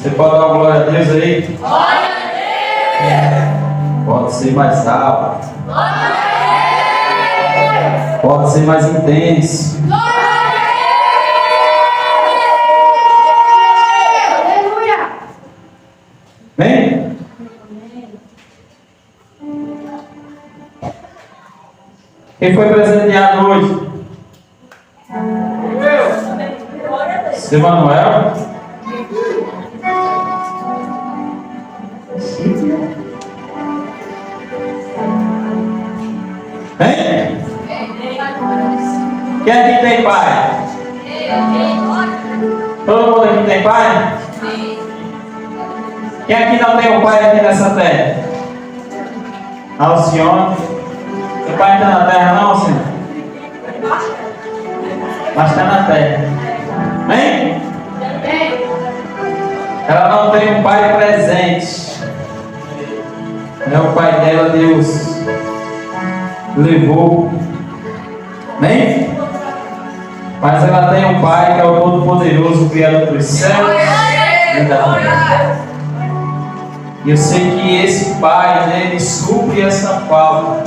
Você pode dar uma glória a Deus aí? Glória a Deus! Pode ser mais alto. Glória a Deus! Pode ser mais intenso. Glória a Deus! Aleluia! Vem. Quem foi presenteado hoje? Seu Manuel? Vem. Quem aqui tem pai? Todo mundo aqui tem pai? Quem aqui não tem um pai aqui nessa terra? Alcione. Seu pai está na terra não, Alcione? Mas está na terra. Vem? Ela não tem um pai presente. É o pai dela, Deus levou. Vem? Mas ela tem um pai que é o Todo-Poderoso, Criador dos céus e da terra. E eu sei que esse pai, né, ele supre essa falta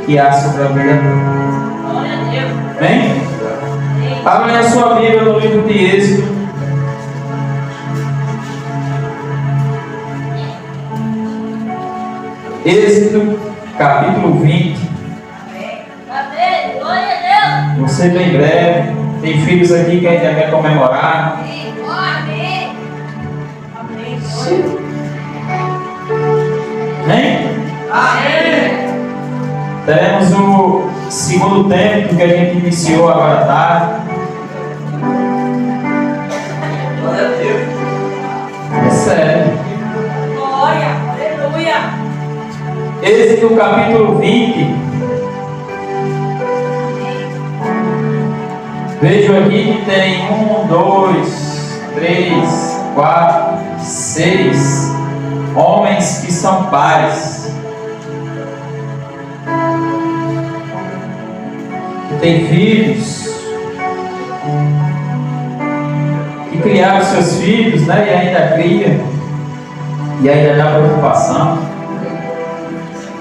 que há sobre a vida dele. Vem? Abra a sua Bíblia no livro de Êxodo. Êxodo, capítulo 20. Glória a Deus! Vou ser bem breve. Tem filhos aqui que ainda quer comemorar. Amém! Vem? Amém! Teremos o segundo tempo que a gente iniciou agora à tarde. Glória a Deus! É sério. Glória! Aleluia! Êxodo capítulo 20. Vejo aqui que tem 1, 2, 3, 4, 6 homens que são pais. Que têm filhos. Que criaram seus filhos, né? E ainda cria. E ainda dá preocupação.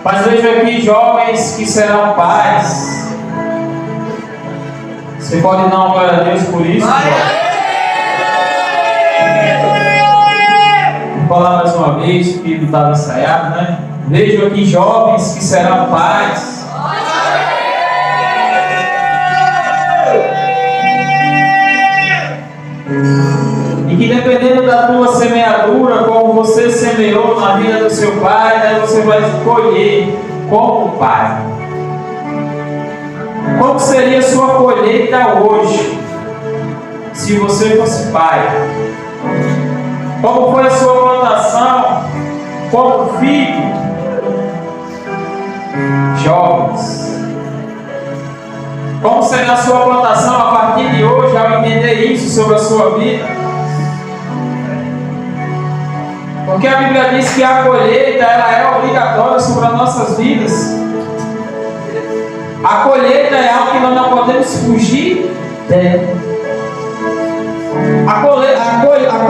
Mas vejo aqui jovens que serão pais. Você pode dar uma glória a Deus por isso? Vou falar mais uma vez, porque não estava ensaiado, né? Vejo aqui jovens que serão pais. E que dependendo da tua semeadura, como você semeou na vida do seu pai, né, você vai colher como pai. Qual seria a sua colheita hoje, se você fosse pai? Como foi a sua plantação como filho? Jovens, como será a sua plantação a partir de hoje, ao entender isso sobre a sua vida? Porque a Bíblia diz que a colheita ela é obrigatória sobre as nossas vidas. A colheita é algo que nós não podemos fugir dela. A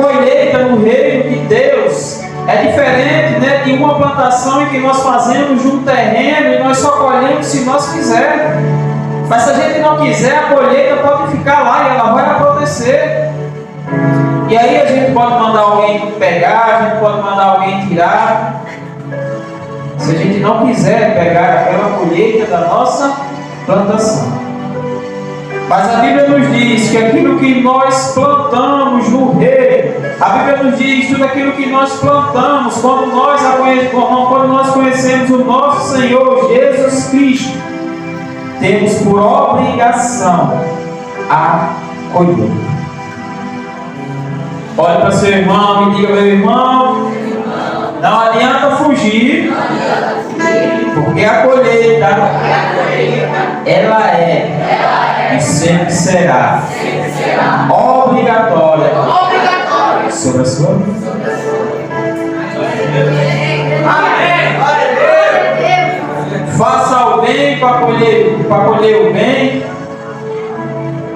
colheita no reino de Deus é diferente, né, de uma plantação em que nós fazemos de um terreno e nós só colhemos se nós quisermos. Mas se a gente não quiser, a colheita pode ficar lá e ela vai acontecer. E aí a gente pode mandar alguém pegar, a gente pode mandar alguém tirar. Se a gente não quiser pegar aquela colheita da nossa plantação. Mas a Bíblia nos diz que aquilo que nós plantamos no reino, a Bíblia nos diz tudo aquilo que nós plantamos quando nós conhecemos o nosso Senhor Jesus Cristo, temos por obrigação a colher. Olhe para seu irmão e diga: meu irmão, não adianta fugir, porque a colheita, ela é e sempre será obrigatória sobre a sua vida. Faça o bem para colher o bem.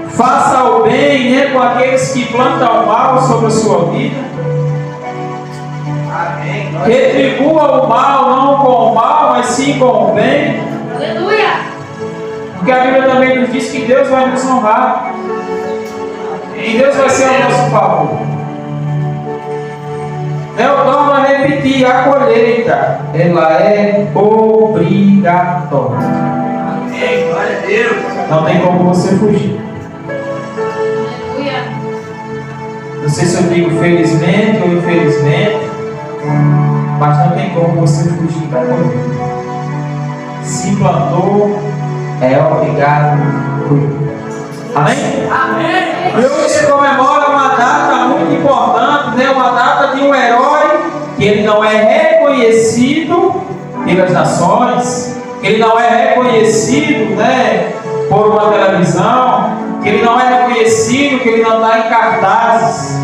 Faça o bem, né, com aqueles que plantam o mal sobre a sua vida. Retribua o mal não com o mal, mas sim com o bem. Aleluia. Porque a Bíblia também nos diz que Deus vai nos honrar. E Deus vai ser ao nosso favor. Eu torno a repetir, a colheita, ela é obrigatória. Glória a Deus. Não tem como você fugir. Aleluia. Não sei se eu digo felizmente ou infelizmente, mas não tem como você fugir da colheita. Se plantou, é obrigado a colher. Amém? Amém. E hoje se comemora uma data muito importante, né? Uma data de um herói que ele não é reconhecido pelas nações, que ele não é reconhecido, né, por uma televisão, que ele não é reconhecido, que ele não está em cartazes.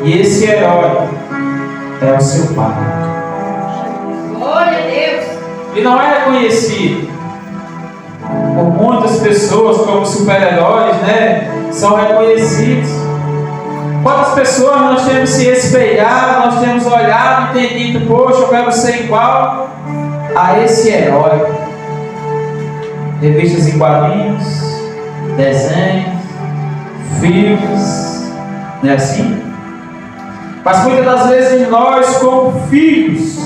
E esse herói é o seu pai. Glória a Deus. Ele não é reconhecido por muitas pessoas como super-heróis, né? São reconhecidos. Quantas pessoas nós temos se espelhado, nós temos olhado e entendido, poxa, eu quero ser igual a esse herói. Revistas em quadrinhos, desenhos, filmes, não é assim? Mas muitas das vezes nós, como filhos,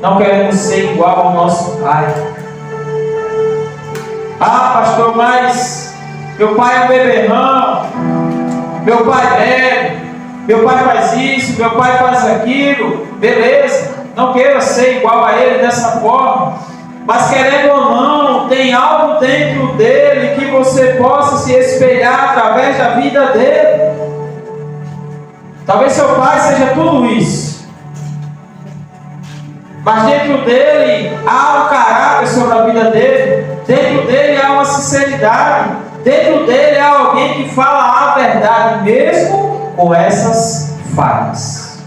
não queremos ser igual ao nosso pai. Ah, pastor, mas meu pai é beberrão, meu pai bebe, meu pai faz isso, meu pai faz aquilo. Beleza, não queira ser igual a ele dessa forma, mas querendo ou não, tem algo dentro dele que você possa se espelhar através da vida dele. Talvez seu pai seja tudo isso, mas dentro dele há um caráter sobre a vida dele, dentro dele há uma sinceridade, dentro dele há alguém que fala a verdade mesmo com essas falhas.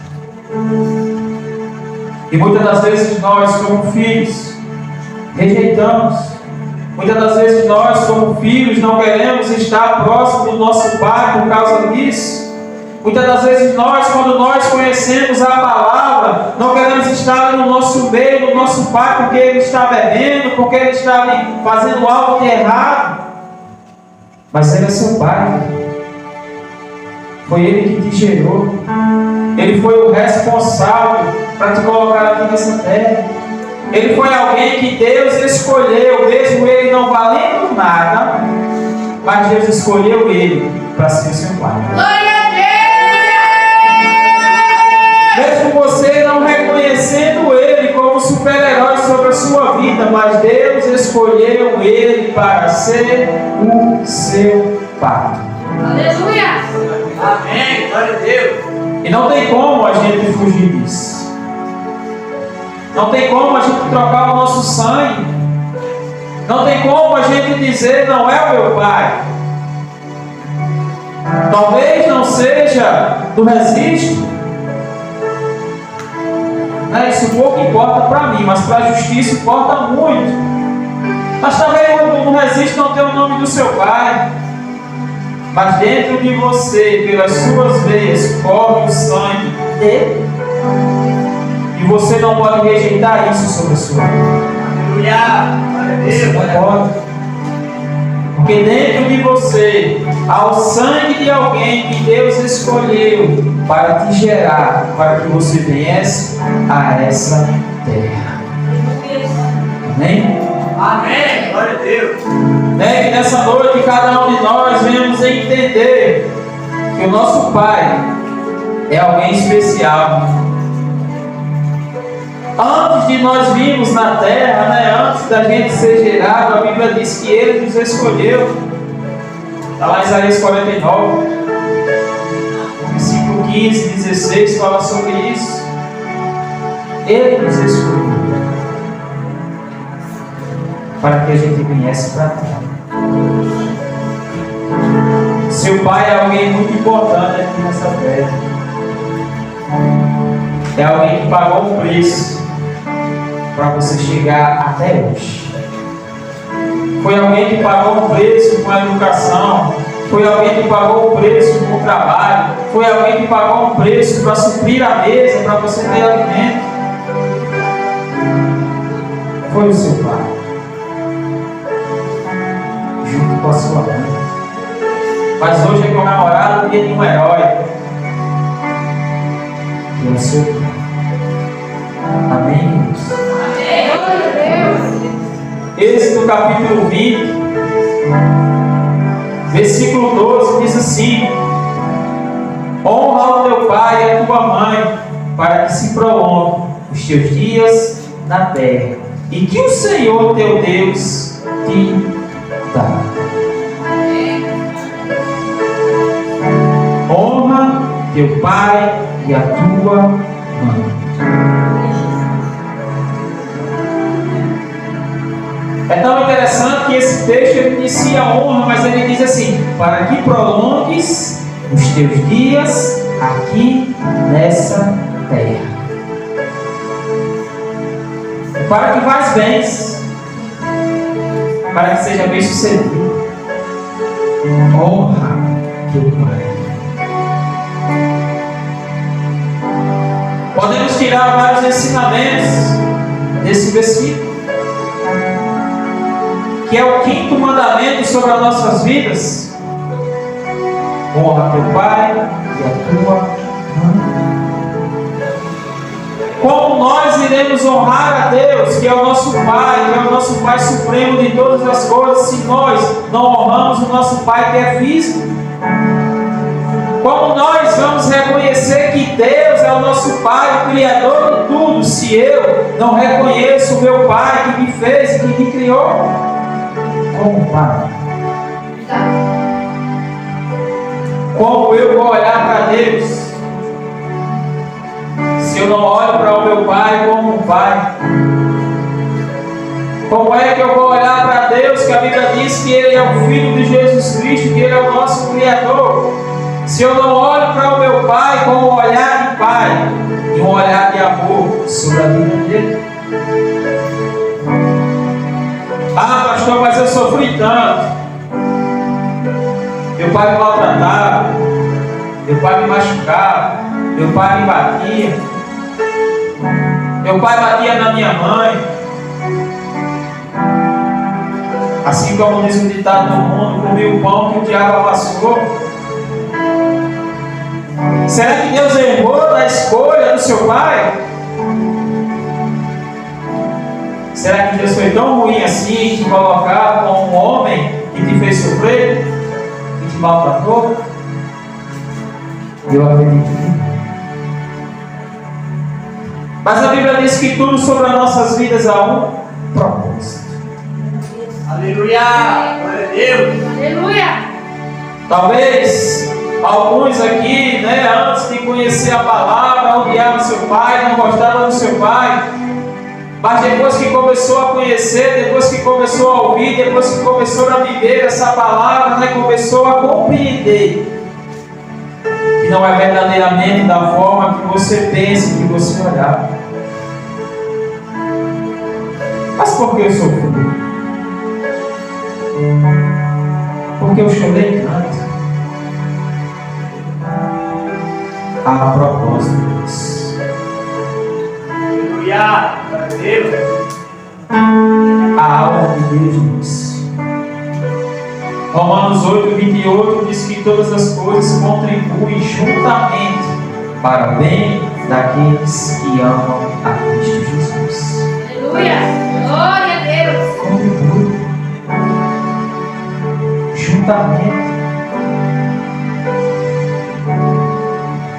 E muitas das vezes nós, como filhos, rejeitamos. Muitas das vezes nós, como filhos, não queremos estar próximo do nosso pai por causa disso. Muitas das vezes nós, quando nós conhecemos a palavra, não queremos estar no nosso meio, no nosso pai, porque ele está bebendo, porque ele está ali fazendo algo de errado. Mas ele é seu pai. Foi ele que te gerou. Ele foi o responsável para te colocar aqui nessa terra. Ele foi alguém que Deus escolheu, mesmo ele não valendo nada, mas Deus escolheu ele para ser seu pai. Glória a Deus. Mesmo você não reconhecendo ele como super-herói sobre a sua vida, mas Deus escolheu ele para ser o seu pai. Aleluia. Amém. Glória a Deus. E não tem como a gente fugir disso. Não tem como a gente trocar o nosso sangue. Não tem como a gente dizer, não é o meu pai. Talvez não seja do registro. Isso pouco importa para mim, mas para a justiça importa muito. Mas também no registro não tem o nome do seu pai. Mas dentro de você, pelas suas veias, corre o sangue dele. E você não pode rejeitar isso sobre a sua vida. Aleluia. Você não pode. Porque dentro de você há o sangue de alguém que Deus escolheu para te gerar, para que você viesse a essa terra. Amém? Amém. Glória a Deus. Que nessa noite cada um de nós venhamos a entender que o nosso Pai é alguém especial. Antes de nós virmos na terra, antes da gente ser gerado, a Bíblia diz que Ele nos escolheu. Está lá em Isaías 49, versículo 15 e 16, fala sobre isso. Ele nos escolheu para que a gente viesse para a terra. Seu pai é alguém muito importante aqui nessa terra. É alguém que pagou um preço para você chegar até hoje. Foi alguém que pagou um preço com a educação. Foi Foi alguém que pagou o preço no trabalho. Foi alguém que pagou um preço para suprir a mesa, para você ter alimento. Foi o seu pai. Junto com a sua mãe. Mas hoje é comemorado o dia de um herói. Que é o seu pai. Amém? Êxodo capítulo 20, versículo 12 diz assim: honra o teu pai e a tua mãe, para que se prolongue os teus dias na terra, e que o Senhor teu Deus te dá. Honra teu pai e a tua mãe. É tão interessante que esse texto ele inicia a honra, mas ele diz assim: para que prolongues os teus dias aqui nessa terra. Para que vais bens, para que seja bem sucedido. Honra teu pai. Podemos tirar vários ensinamentos desse versículo, que é o 5º mandamento sobre as nossas vidas. Honra teu pai e a tua mãe. Como nós iremos honrar a Deus, que é o nosso Pai, que é o nosso Pai Supremo de todas as coisas, se nós não honramos o nosso Pai que é físico? Como nós vamos reconhecer que Deus é o nosso Pai, o Criador de tudo, se eu não reconheço o meu Pai que me fez e que me criou? Como Pai? Como eu vou olhar para Deus se eu não olho para o meu Pai como um Pai? Como é que eu vou olhar para Deus, que a Bíblia diz que Ele é o Filho de Jesus Cristo, que Ele é o nosso Criador, se eu não olho para o meu Pai com um olhar de Pai e um olhar de amor sobre a vida dele? Ah, pastor, mas eu sofri tanto. Meu pai me maltratava, meu pai me machucava, meu pai me batia, meu pai batia na minha mãe. Assim como diz o ditado do mundo, comi o pão que o diabo amassou. Será que Deus errou na escolha do seu pai? Será que Deus foi tão ruim assim, te colocar como um homem que te fez sofrer, que te maltratou? Eu acredito que não. Mas a Bíblia diz que tudo sobre as nossas vidas há um propósito. Aleluia! Glória a Deus! Aleluia! Talvez alguns aqui, antes de conhecer a palavra, odiavam seu pai, não gostavam do seu pai. Mas depois que começou a conhecer, depois que começou a ouvir, depois que começou a viver essa palavra, começou a compreender que não é verdadeiramente da forma que você pensa, que você olhar. Mas por que eu sofri? Porque eu chorei tanto. A propósito disso. Aleluia! Glória a Deus! A alma de Deus disse. Romanos 8:28 diz que todas as coisas contribuem juntamente para o bem daqueles que amam a Cristo Jesus. Aleluia! Glória a Deus! Contribui juntamente.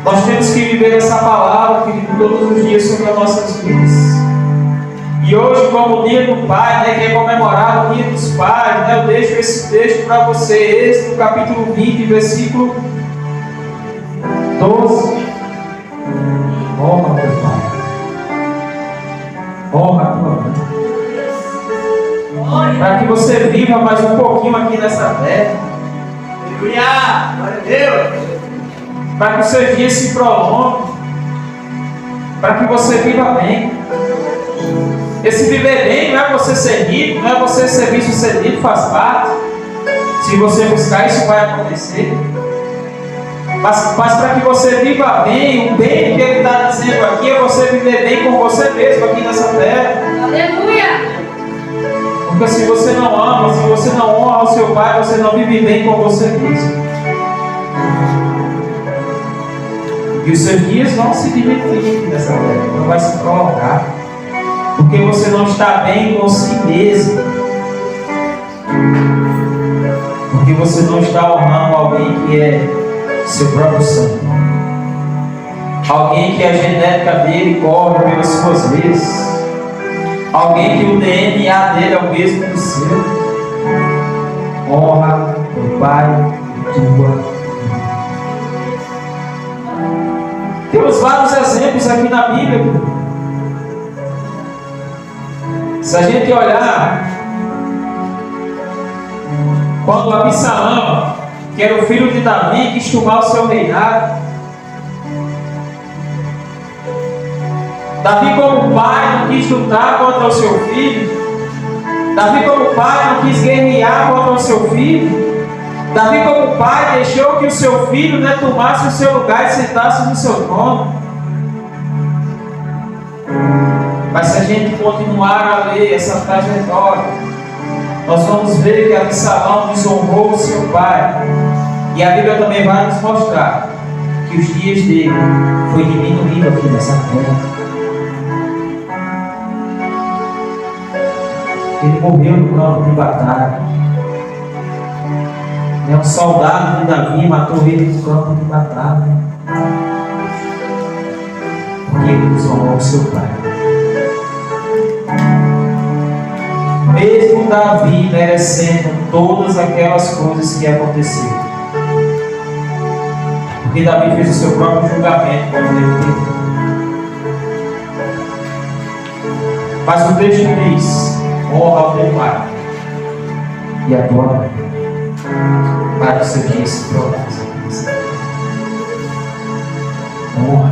Nós temos que viver essa palavra, querido, todos os dias sobre as nossas vidas. E hoje, como o dia do Pai, que é comemorado o dia dos pais, eu deixo esse texto para você, Êxodo capítulo 20, versículo 12. Honra teu pai. Honra a tua mãe. Para que você viva mais um pouquinho aqui nessa terra. Aleluia! Glória a Deus! Para que os seus dias se prolonguem, para que você viva bem. Esse viver bem não é você ser rico, não é você ser bem sucedido, faz parte. Se você buscar, isso vai acontecer. Mas para que você viva bem, o bem que Ele está dizendo aqui é você viver bem com você mesmo aqui nessa terra. Aleluia! Porque se você não ama, se você não honra o seu Pai, você não vive bem com você mesmo. E os seus dias vão se diminuir aqui nessa terra, não vai se prolongar. Porque você não está bem com si mesmo. Porque você não está honrando alguém que é seu próprio sangue. Alguém que a genética dele corre pelas suas veias. Alguém que o DNA dele é o mesmo que o seu. Honra o Pai e tua. Temos vários exemplos aqui na Bíblia. Se a gente olhar, quando Absalão, que era o filho de Davi, quis tomar o seu reinado, Davi como pai não quis lutar contra o seu filho. Davi como pai não quis guerrear contra o seu filho. Davi como pai deixou que o seu filho tomasse o seu lugar e sentasse no seu trono. Mas se a gente continuar a ler essa trajetória, nós vamos ver que Absalão desonrou o seu pai. E a Bíblia também vai nos mostrar que os dias dele foi diminuído aqui nessa terra. Ele morreu no campo de batalha. Um soldado de Davi matou ele no campo de batalha. Porque ele desonrou o seu pai. Mesmo Davi merecendo todas aquelas coisas que aconteceram. Porque Davi fez o seu próprio julgamento quando ele pecou. Mas o texto diz: honra o teu pai e a tua mãe, para que o seu dia se prolongue. Honra.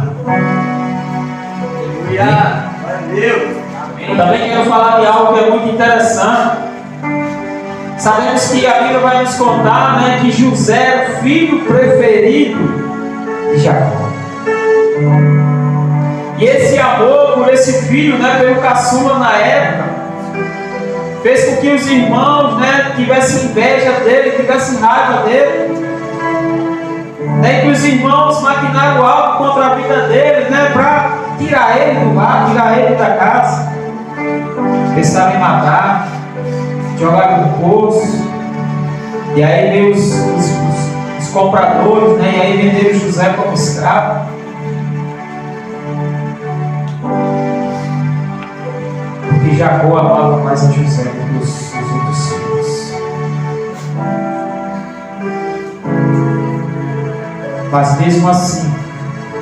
Aleluia! Glória a Deus! Amém. Também quero falar de algo que é muito interessante. Sabemos que a Bíblia vai nos contar que José era o filho preferido de Jacó. E esse amor por esse filho, pelo caçula na época, fez com que os irmãos tivessem inveja dele, tivessem raiva dele. E que os irmãos maquinaram algo contra a vida dele, para tirar ele do lar, tirar ele da casa. Pensaram em matar, jogar no poço. E aí veio os compradores, e aí venderam José como escravo. Porque Jacó amava mais a José do que os outros filhos. Mas mesmo assim,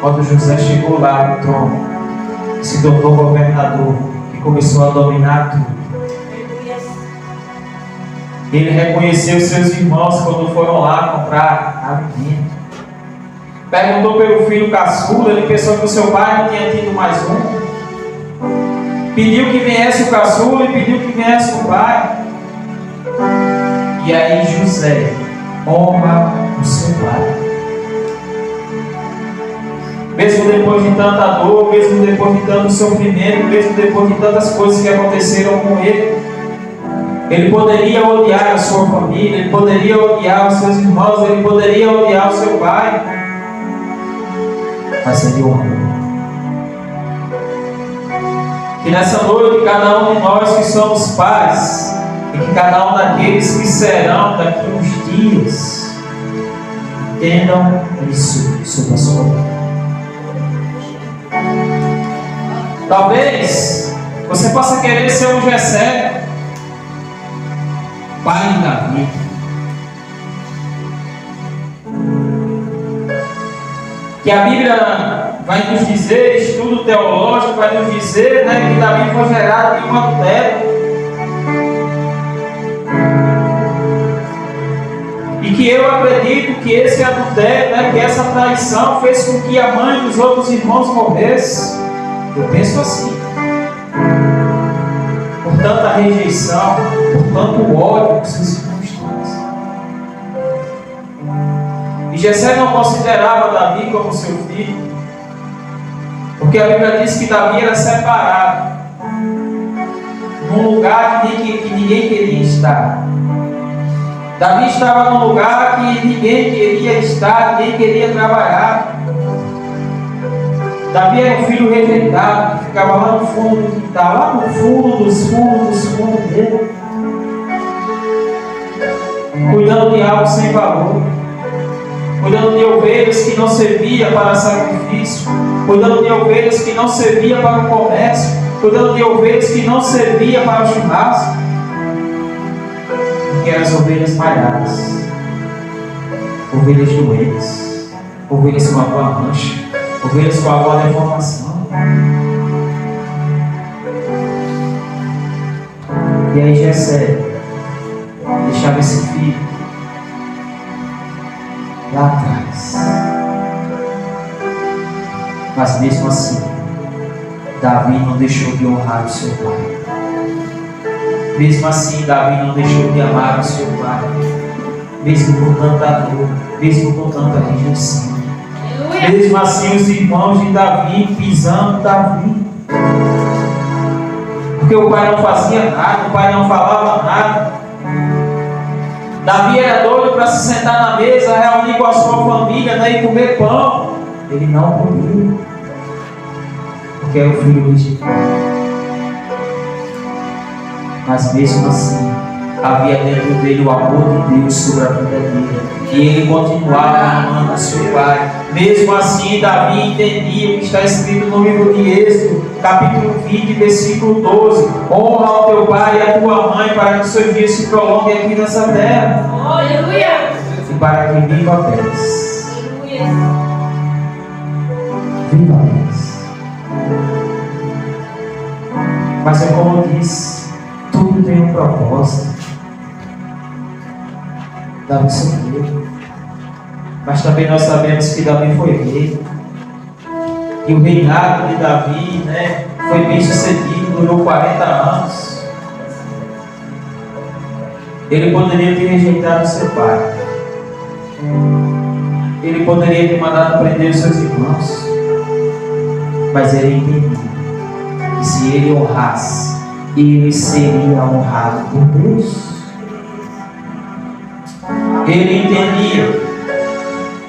quando José chegou lá no trono, se tornou governador e começou a dominar tudo, ele reconheceu seus irmãos quando foram lá comprar alimento. Perguntou pelo filho caçula, ele pensou que o seu pai não tinha tido mais um. Pediu que viesse o caçula e pediu que viesse o pai. E aí José honra o seu pai. Mesmo depois de tanta dor, mesmo depois de tanto sofrimento, mesmo depois de tantas coisas que aconteceram com ele, ele poderia odiar a sua família, ele poderia odiar os seus irmãos, ele poderia odiar o seu pai, mas ele honrou. Que nessa noite, cada um de nós que somos pais, e que cada um daqueles que serão daqui uns dias, entendam isso sobre a sua vida. Talvez você possa querer ser um Jessé, pai da vida. Que a Bíblia vai nos dizer, estudo teológico vai nos dizer, que Davi foi gerado de um adultério. E que eu acredito que esse adultério, que essa traição fez com que a mãe dos outros irmãos morresse. Eu penso assim. Por tanta rejeição, por tanto ódio que seus irmãos têm. E Jessé não considerava Davi como seu filho, porque a Bíblia diz que Davi era separado, num lugar que ninguém queria estar. Davi estava num lugar que ninguém queria estar, ninguém queria trabalhar. Davi era um filho rejeitado, que ficava lá no fundo do quintal, lá no fundo dos fundos dele, cuidando de algo sem valor, cuidando de ovelhas que não servia para sacrifício, cuidando de ovelhas que não servia para o comércio, cuidando de ovelhas que não servia para o churrasco, que eram as ovelhas malhadas, ovelhas doentes, ovelhas com a boa mancha, ovelhas com a boa deformação. E aí Jessé deixava esse filho lá atrás. Mas mesmo assim, Davi não deixou de honrar o seu pai. Mesmo assim, Davi não deixou de amar o seu pai. Mesmo com tanta dor, mesmo com tanta rejeição. Mesmo assim, os irmãos de Davi pisando Davi. Porque o pai não fazia nada, o pai não falava nada. Davi era doido para se sentar na mesa, reunir com a sua família, né, e comer pão. Ele não comia, porque era o filho legítimo. Mas mesmo assim, havia dentro dele o amor de Deus sobre a vida dele. E ele continuava amando o seu pai. Mesmo assim, Davi entendia o que está escrito no livro de Êxodo, capítulo 20, versículo 12. Honra ao teu pai e à tua mãe, para que os seus dias se prolonguem aqui nessa terra. Aleluia! E para que viva a paz. Aleluia! Viva a paz. Mas é como eu disse, tudo tem um propósito. Davi sofreu. Mas também nós sabemos que Davi foi rei. E o reinado de Davi, né, foi bem sucedido, durou 40 anos. Ele poderia ter rejeitado seu pai. Ele poderia ter mandado prender os seus irmãos. Mas ele entendia que se ele honrasse, ele seria honrado por Deus. Ele entendia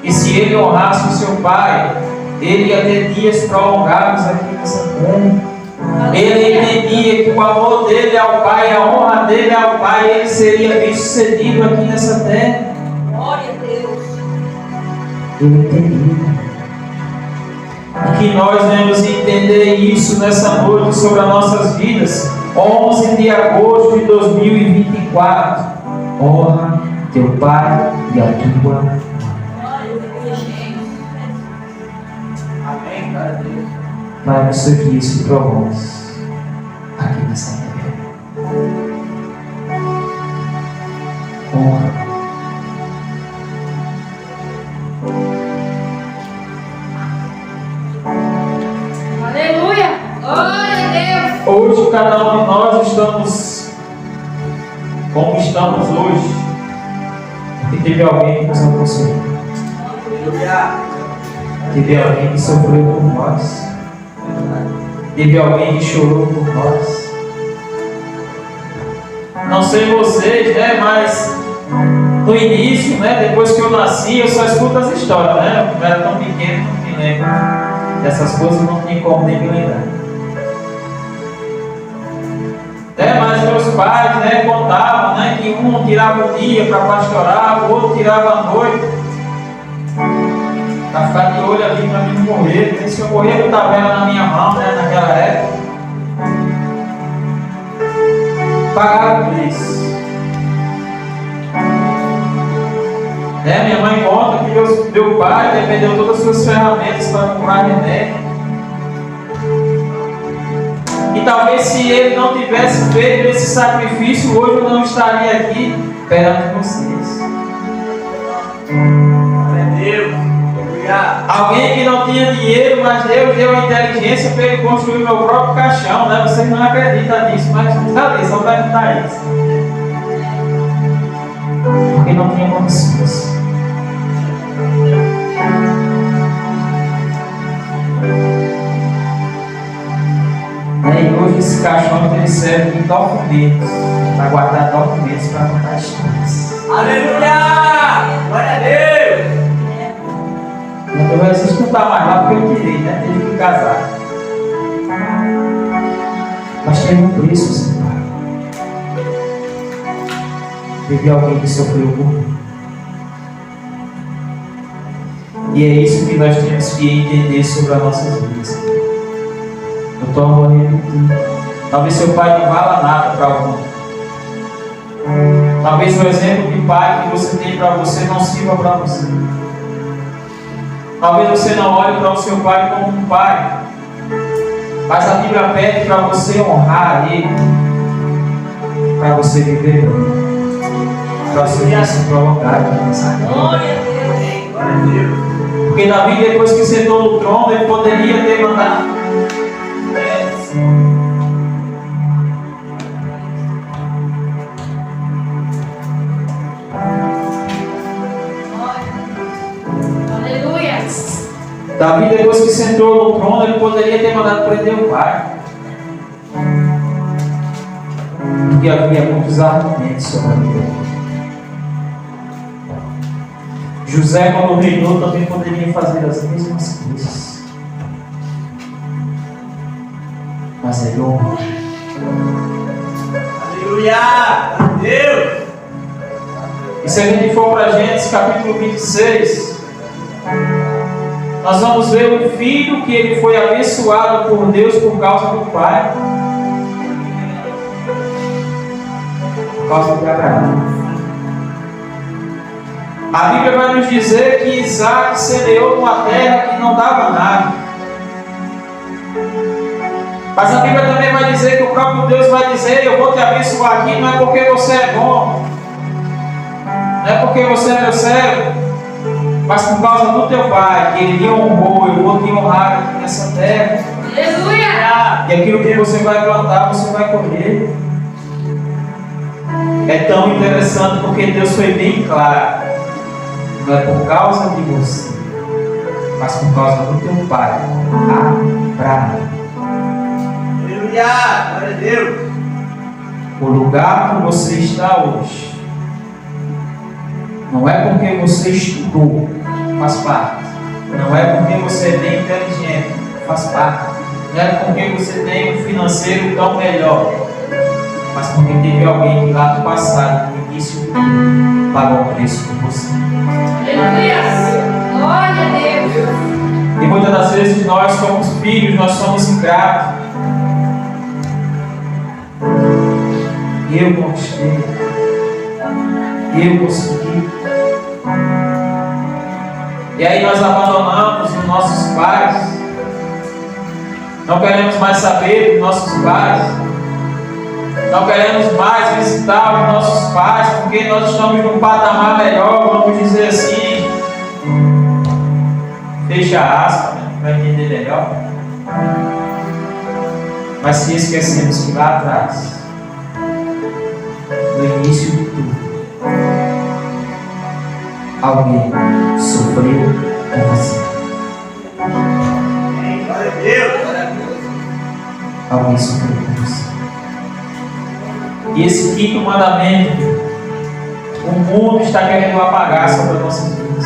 que se ele honrasse o seu pai, ele ia ter dias prolongados aqui nessa terra. Ele entendia que o amor dele ao pai, a honra dele ao pai, ele seria bem sucedido aqui nessa terra. Glória a Deus. Ele entendia. E que nós devemos entender isso nessa noite sobre as nossas vidas. 11 de agosto de 2024. Honra teu pai e a tua mãe. Amém, cara Deus. Para que os seus dias se prolonguem aqui nessa terra. Honra. Aleluia! Glória a Deus! Hoje cada um de nós estamos como estamos hoje, porque teve alguém que nos aconselhou. Aleluia. Teve alguém que sofreu por nós. Teve alguém que chorou por nós. Não sei vocês, né? Mas no início, né? Depois que eu nasci, eu só escuto as histórias, né? Eu era tão pequeno, não me lembro. Dessas coisas não tinha como nem me lembrar. Mas meus pais, né, contavam, né, que um tirava o dia para pastorar, o outro tirava a noite. Para ficar de olho ali para mim não morrer. Se eu morrer com tabela na minha mão, né, naquela época, pagava por isso. Minha mãe conta que meu pai dependeu todas as suas ferramentas para comprar remédio. E talvez se ele não tivesse feito esse sacrifício, hoje eu não estaria aqui perante vocês. Deus. Alguém que não tinha dinheiro, mas Deus deu a inteligência para ele construir meu próprio caixão, né? Vocês não acreditam nisso, mas cadê? Só perguntar isso. Porque não tinha condições. caixões eles servem de documentos, para guardar documentos para contar histórias. Aleluia! Glória a Deus! Eu vou assistir não tá mais lá porque eu tirei, né? Teve que casar. Mas teve um preço, Senhor. Teve alguém que sofreu por mim. E é isso que nós temos que entender sobre as nossas vidas. Eu estou morrendo tudo. Talvez seu pai não vala nada para algum. Talvez o exemplo de pai que você tem para você não sirva para você. Talvez você não olhe para o seu pai como um pai. Mas a Bíblia pede para você honrar ele. Para você viver bem. Para você ter se prolongar. Glória a Deus! Glória a Deus! Porque Davi, depois que sentou no trono, ele poderia ter mandado. Aleluia. Davi, depois que sentou no trono, ele poderia ter mandado prender o pai. Porque havia muitos argumentos sobre a vida. José, quando reinou, também poderia fazer as mesmas coisas. Mas ele honrou. Aleluia! Glória a Deus! E se a gente for para Gênesis capítulo 26, nós vamos ver o filho que ele foi abençoado por Deus por causa do pai. Por causa de Abraão. A Bíblia vai nos dizer que Isaac semeou numa terra que não dava nada. Mas a Bíblia também vai dizer que o próprio Deus vai dizer: eu vou te abençoar aqui, não é porque você é bom, não é porque você é meu servo, mas por causa do teu pai, que ele me honrou, eu vou te honrar aqui nessa terra. Aleluia! E aquilo que você vai plantar, você vai colher. É tão interessante porque Deus foi bem claro. Não é por causa de você, mas por causa do teu pai, Abraão. Aleluia! Glória a Deus! O lugar que você está hoje não é porque você estudou, faz parte. Não é porque você é bem inteligente, faz parte. Não é porque você tem um financeiro tão melhor, mas porque teve alguém que lá no passado, no início do mundo, pagou o preço por você. Aleluia! Glória a Deus! E muitas das vezes nós somos filhos, nós somos ingratos. Eu conquistei. Eu consegui. E aí nós abandonamos os nossos pais. Não queremos mais saber dos nossos pais. Não queremos mais visitar os nossos pais, porque nós estamos num patamar melhor, vamos dizer assim. Fecha aspas, né? Vai entender melhor. Mas se esquecemos que lá atrás, no início de tudo, alguém sofreu com você. Glória a Deus! Glória a Deus! Alguém sofreu com você. E esse quinto mandamento, o mundo está querendo apagar sobre as nossas vidas.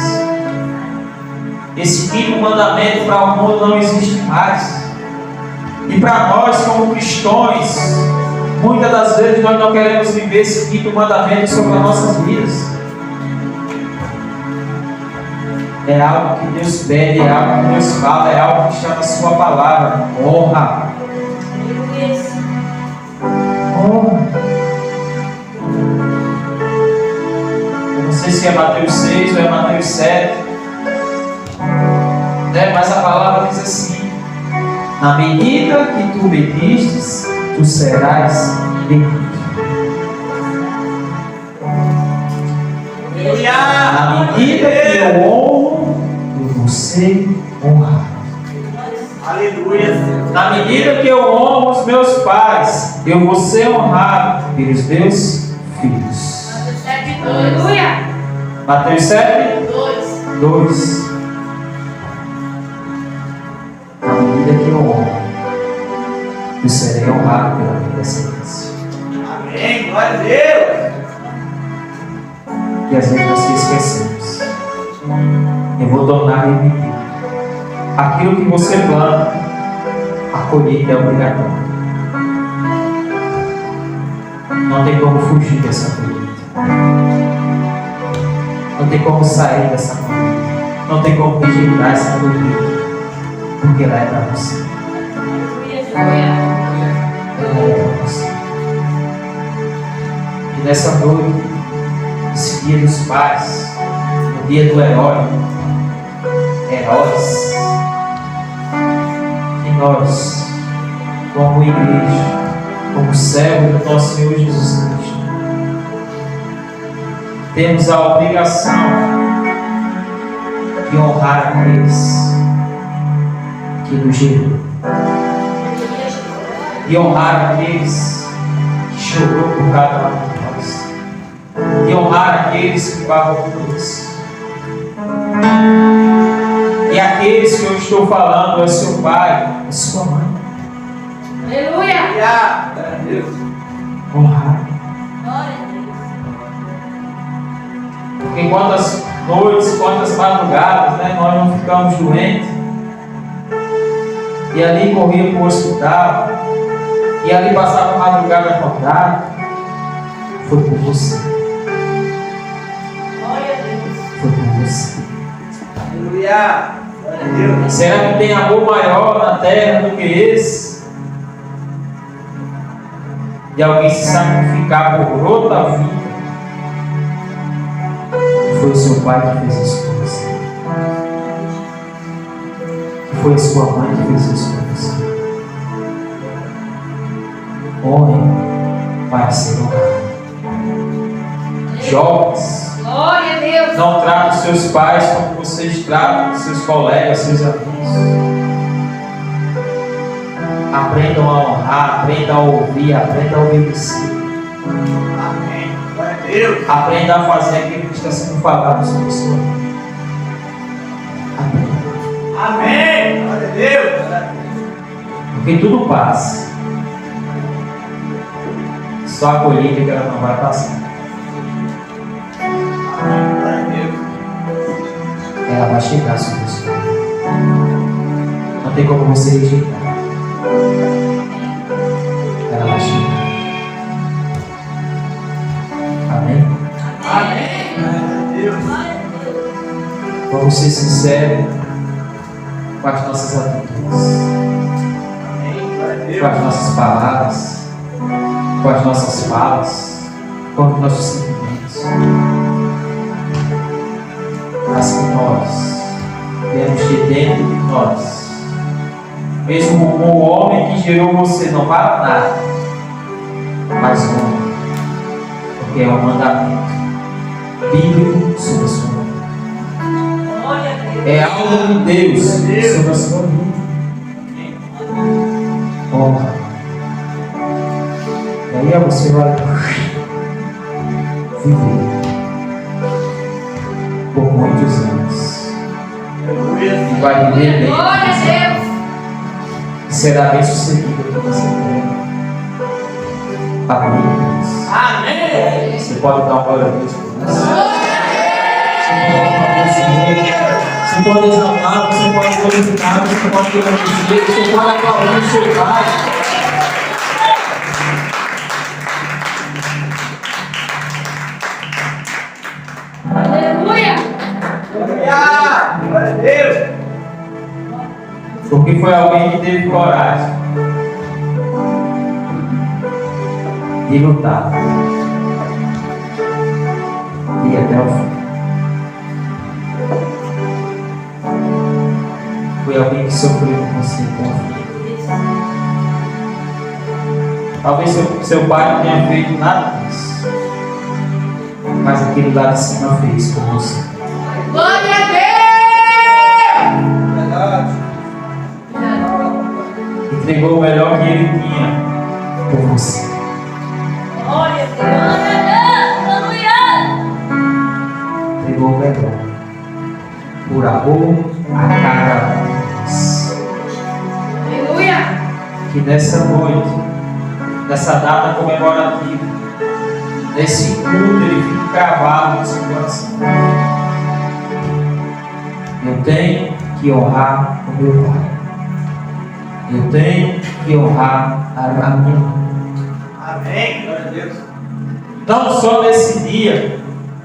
Esse quinto mandamento para o mundo não existe mais. E para nós, como cristãos, muitas das vezes nós não queremos viver esse quinto mandamento sobre as nossas vidas. É algo que Deus pede, é algo que Deus fala, é algo que está na sua palavra. Honra. Honra. Eu não sei se é Mateus 6 ou é Mateus 7. Né? Mas a palavra diz assim: na medida que tu medistes, tu serás bendito. Na medida que eu honro, eu vou ser honrado. Aleluia! Na medida que eu honro os meus pais, eu vou ser honrado pelos meus filhos. Aleluia! Mateus 7, 2. Na medida que eu honro, eu serei honrado pela dessa herança. Amém. Glória a Deus. E às vezes nós esquecemos. Eu vou tornar a repetir. Aquilo que você planta, a colheita é obrigatória. Não tem como fugir dessa colheita. Não tem como sair dessa colheita. Não tem como rejeitar essa colheita. Porque ela é para você. Ela é para você. E nessa noite, esse dia dos pais, o dia do herói, heróis, que nós, como igreja, como servo do nosso Senhor Jesus Cristo, temos a obrigação de honrar aqueles que nos gerou, de honrar aqueles que chorou por cada um de nós, de honrar aqueles que pagam por isso. E aqueles que eu estou falando é seu pai, é sua mãe. Aleluia. Glória a Deus. Honrar. Glória a Deus. Porque quantas noites, quantas madrugadas, né, nós não ficamos doentes. E ali corria para o hospital. E ali passava a madrugada acordada. Foi por você. Glória a Deus. Foi por você. Aleluia. Glória a Deus. Será que tem amor maior na terra do que esse? De alguém se sacrificar por outra vida? Foi o seu pai que fez isso por você. Foi a sua mãe que fez isso por você. Honre para ser honrado. Jovens, Glória a Deus. não tratem os seus pais como vocês tratam os seus colegas, seus amigos. Aprendam a honrar, aprendam a ouvir, aprendam a obedecer. Amém. Glória a Deus. Aprenda a fazer aquilo que está sendo falado sobre sua vida. Aprenda. Amém. Glória a Deus. Glória a Deus. Porque tudo passa. Só a colheita que ela não vai passar. Amém. Glória a Deus. Ela vai chegar sobre sua vida. Não tem como você rejeitar. Ela vai chegar. Amém? Amém. Glória a Deus. Vamos ser sinceros com as nossas atitudes, Amém. Glória a com Deus. as nossas palavras, com as nossas falas, com os nossos sentimentos. As que nós temos de dentro de nós. Mesmo o homem que gerou você não vale nada, mas honra, porque é um mandamento bíblico sobre a sua vida. Glória a Deus. É algo de Deus sobre a sua vida. Honra. E aí você vai viver por muitos anos. Aleluia. E vai viver bem. Glória a Deus. E será bem sucedido que você tem. Amém. Amém. Você pode dar uma glória a Deus por isso. Você pode exaltar, você pode glorificar, você pode agradecer, você pode aplaudir o seu pai. Aleluia. Aleluia. Glória a Deus. Porque foi alguém que teve coragem de lutar e ir até o fim. Foi alguém que sofreu com você até o fim. Talvez seu pai não tenha feito nada disso, mas aquele lá de cima fez por você. Glória a Verdade. Deus. Entregou o melhor que ele tinha por você. Glória a Deus. Aleluia. Entregou o melhor por amor a cada um de nós. Aleluia. Que nessa noite nessa data comemorativa, nesse culto, ele fica cravado no seu coração. Eu tenho que honrar o meu pai. Eu tenho que honrar a minha mãe. Amém. Glória a Deus. Não só nesse dia,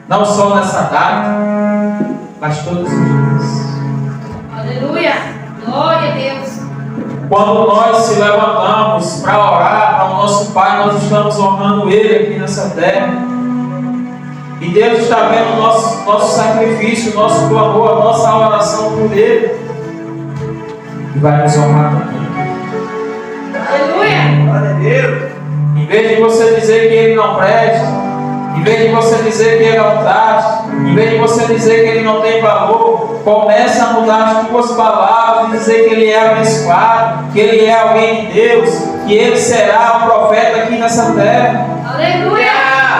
não só nessa data, mas todos os dias. Aleluia. Glória a Deus. Quando nós se levantamos para orar para o nosso Pai, nós estamos honrando Ele aqui nessa terra. E Deus está vendo o nosso sacrifício, o nosso clamor, a nossa oração por Ele. E vai nos honrar também. Aleluia. Glória a Deus. Em vez de você dizer que Ele não presta, em vez de você dizer que Ele é um traste, em vez de você dizer que Ele não tem valor, comece a mudar as tuas palavras e dizer que Ele é abençoado, que Ele é alguém de Deus, que Ele será um profeta aqui nessa terra. Aleluia.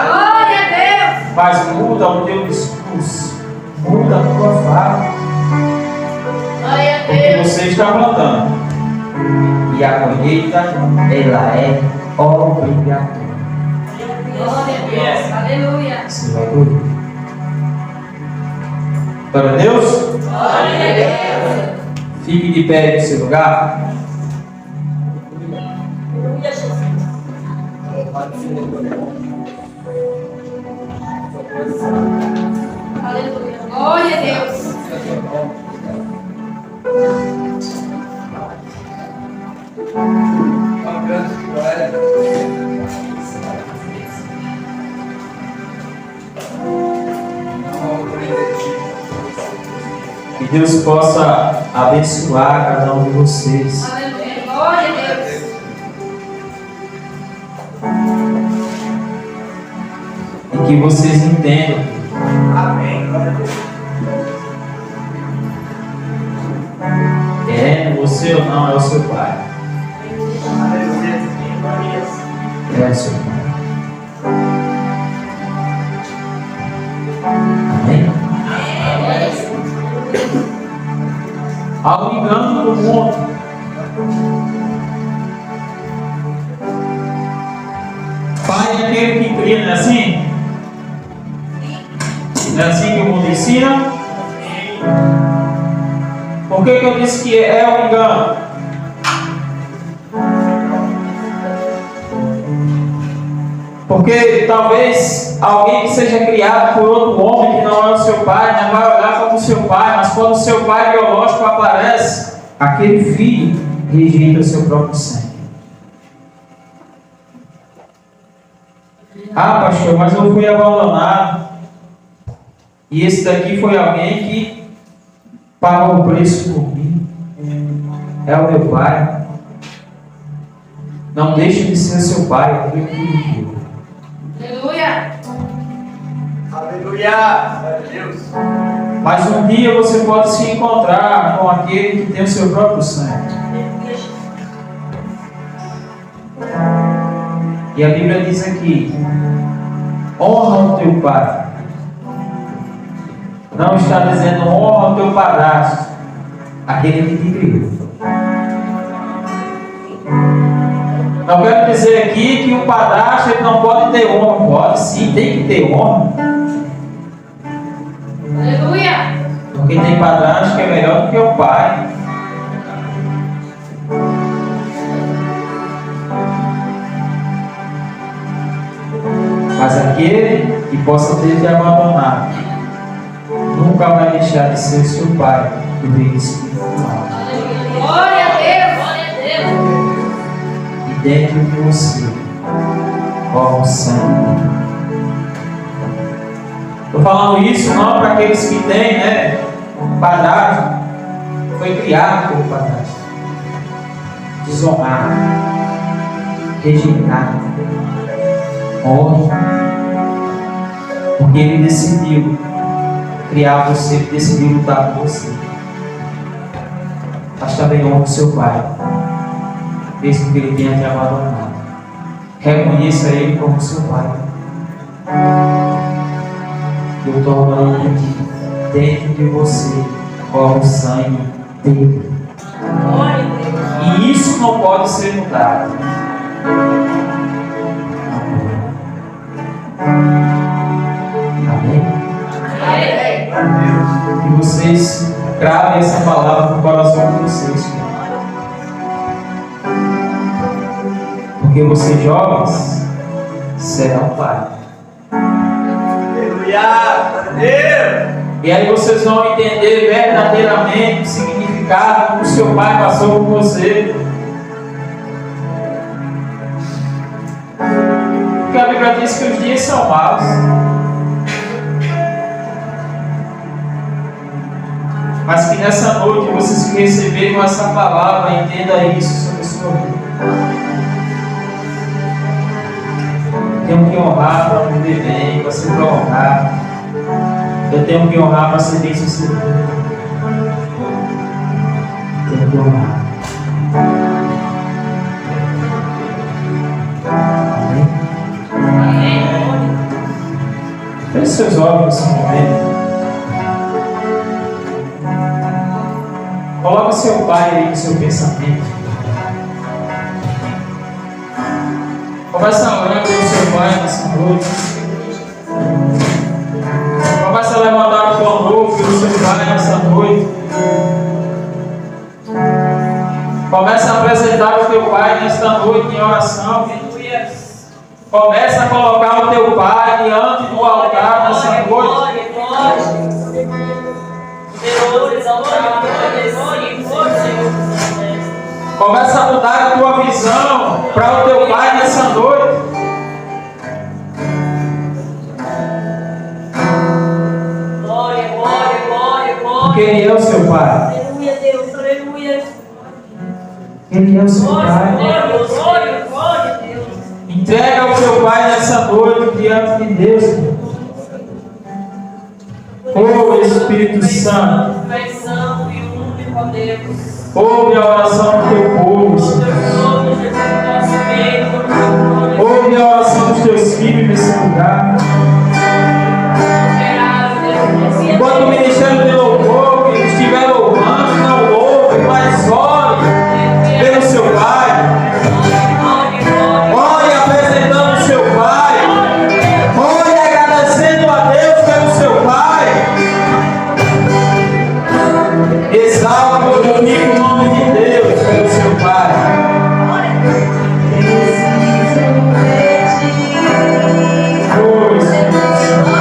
Glória a Deus. Mas muda o teu discurso, muda a tua fala, Glória a porque Deus. você está plantando. E a colheita, ela é obrigatória. Glória a Deus. Aleluia. Você vai colher. Glória a Deus. Glória a Deus. Fique de pé no seu lugar. Aleluia. Glória a Deus. Que Deus possa abençoar cada um de vocês. Aleluia. Glória a Deus. E que vocês entendam Amém. Glória a Deus. você ou não, é o seu pai. Aleluia. É o seu pai. Amém? Há um engano no mundo. Pai é aquele que cria, não é assim? Não é assim que o mundo ensina? Por que eu disse que é um engano? Porque talvez alguém que seja criado por outro homem que não é o seu pai, não vai olhar como o seu pai, mas quando o seu pai biológico aparece, aquele filho rejeita o seu próprio sangue. Ah, pastor, mas eu fui abandonado. E esse daqui foi alguém que pagou o preço por mim. É o meu pai. Não deixe de ser seu pai, é aquele que viu. Aleluia. Aleluia. Glória a Deus. Mas um dia você pode se encontrar com aquele que tem o seu próprio sangue. E a Bíblia diz aqui: honra o teu pai. Não está dizendo honra o teu padrasto, aquele que te criou. Não quero dizer aqui que o padrasto ele não pode ter honra. Pode sim, tem que ter honra. Aleluia. Porque tem padrasto que é melhor do que o pai. Mas aquele que possa ter te abandonado nunca vai deixar de ser seu pai do reino espiritual. Glória a Deus. Glória a Deus. E dentro de você corre o sangue. Estou falando isso não para aqueles que têm, né? Padrasto, foi criado como padrasto, desonrado, rejeitado, honre, porque ele decidiu criar você, ele decidiu lutar por você. Mas também honre o seu pai, mesmo que ele tenha te abandonado. Reconheça ele como seu pai. Eu estou orando aqui, dentro de você corre o sangue dele. Glória a Deus. E isso não pode ser mudado. Amém? Amém. Glória a Deus. Que vocês gravem essa palavra no coração de vocês. Porque vocês jovens serão pais. Aleluia. Glória a Deus. E aí vocês vão entender verdadeiramente o significado que o seu pai passou por você. Porque a Bíblia diz que os dias são maus. Mas que nessa noite vocês que receberam essa palavra, entenda isso sobre a sua vida. Tenho que honrar para viver bem, para ser honrado. Eu tenho que honrar para ser bem sucedido. Tenho que honrar. Amém? Amém. Feche seus olhos nesse momento. Coloque seu pai aí no seu pensamento. Começa a orar pelo seu pai nessa noite. Começa a levantar o clamor pelo seu pai nessa noite. Começa a apresentar o teu pai nesta noite em oração. Começa a colocar o teu pai diante do altar nessa noite. Glória, glória. Deus, exaltado, Senhor. Começa a mudar a tua visão para o teu pai nessa noite. Glória, glória, glória, glória. Porque Ele é o seu pai. Aleluia, Deus, aleluia. Ele é o seu Glória, pai. glória, glória, glória, Deus. Entrega o seu pai nessa noite diante de Deus. Oh Espírito Santo, Perfeição e único, ó Deus. ouve a oração do teu povo, Senhor. Ouve a oração dos teus filhos nesse lugar. Enquanto o ministério de louvor que estiver louvando, não louve, mas ore pelo seu pai. Ore apresentando o seu pai. Ore agradecendo a Deus pelo seu pai. Exalta o único nome de Deus pelo seu pai. Oh, Espírito Santo.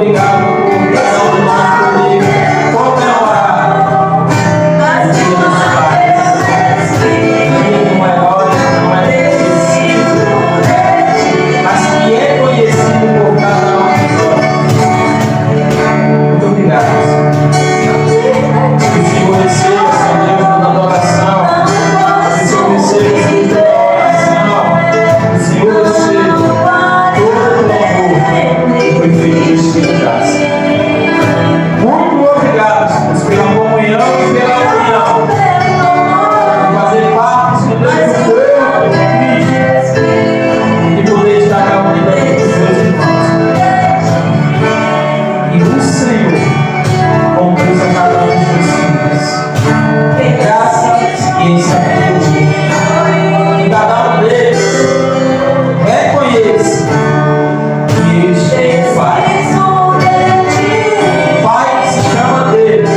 obrigado por cada um de nós poder comemorar o Dia dos Pais. Que não é hora, não é conhecido, mas que é conhecido por cada um de nós. Muito obrigado, Senhor. Que o Senhor receba, Senhor Deus, toda adoração. Que o Senhor receba, Senhor, toda oração. Que o Senhor receba todo o amor que foi feito de graça. Muito obrigado, Senhor, pela comunhão e pela união. De fazer parte, Senhor Deus, do corpo de Cristo. E poder estar na unidade dos seus irmãos. E o Senhor conduz a cada um dos seus filhos em graça e em sabedoria. E cada um deles reconheça que eles têm um Pai. O Pai que se chama Deus.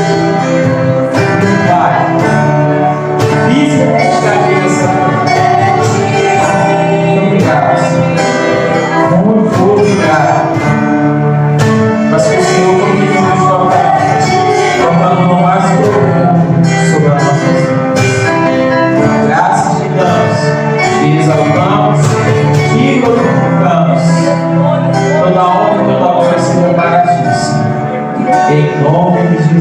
O Pai físico que está aqui nessa terra. Muito obrigado, Senhor. Muito obrigado. Mas que o Senhor continue nos tocando no mais profundo sobre as nossas vidas. Graças te damos, te exaltamos, te glorificamos. Toda honra e toda glória seja para ti, Senhor. Em nome de Jesus.